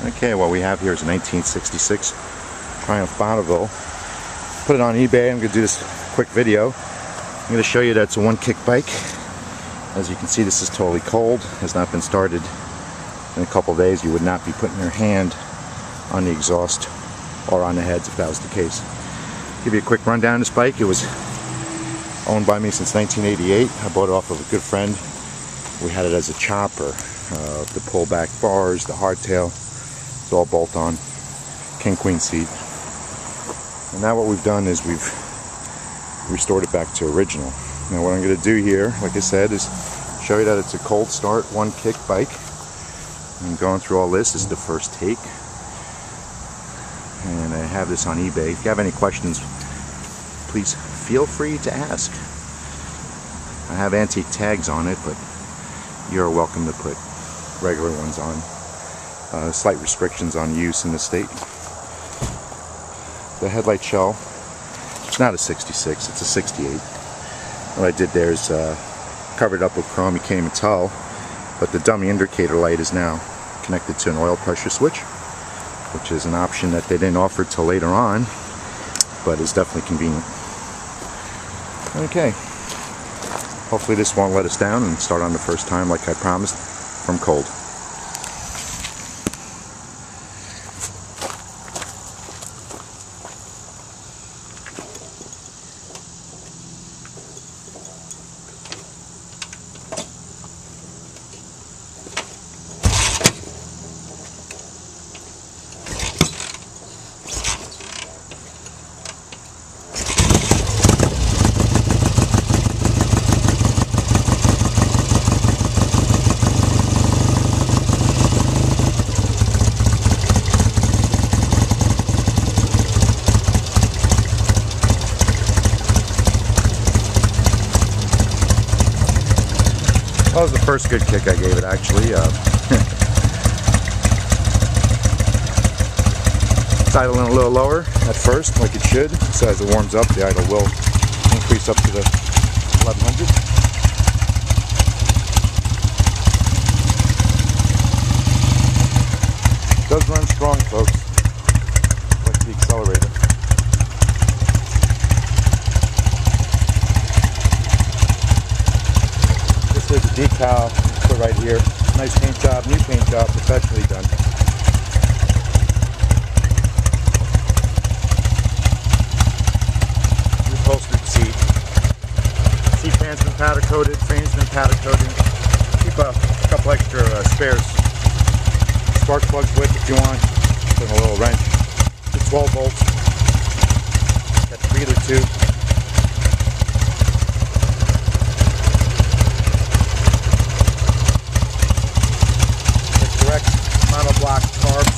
Okay, what we have here is a 1966 Triumph Bonneville. Put it on eBay. I'm going to do this quick video. I'm going to show you that it's a one-kick bike. As you can see, this is totally cold. Has not been started in a couple of days. You would not be putting your hand on the exhaust or on the heads if that was the case. Give you a quick rundown of this bike. It was owned by me since 1988. I bought it off of a good friend. We had it as a chopper. The pull-back bars, the hardtail, it's all bolt-on, king-queen seat. And now what we've done is we've restored it back to original. Now what I'm going to do here, like I said, is show you that it's a cold start, one-kick bike. I'm going through all this. This is the first take. And I have this on eBay. If you have any questions, please feel free to ask. I have antique tags on it, but you're welcome to put regular ones on. Slight restrictions on use in the state. The headlight shell, it's not a 66, it's a 68. What I did there is covered it up with chrome. You can't even tell, but the dummy indicator light is now connected to an oil pressure switch, which is an option that they didn't offer till later on, but is definitely convenient. Okay, hopefully this won't let us down and start on the first time like I promised from cold. That was the first good kick I gave it, actually. It's idling a little lower at first, like it should. So as it warms up, the idle will increase up to the 1100. It does run strong, folks, like the accelerator. This is a decal put right here. Nice paint job, new paint job, professionally done. Upholstered seat. Seat pan's been powder coated, frame's been powder coated. Keep a couple extra spares. Spark plugs with if you want. Put in a little wrench. It's 12 volts. Got the breather too. Monoblock carbs.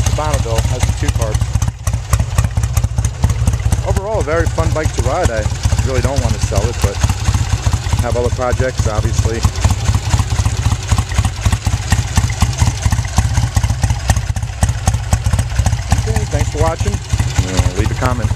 The Bonneville has the 2 carbs. Overall, a very fun bike to ride. I really don't want to sell it, but have other projects, obviously. Okay, thanks for watching. Leave a comment.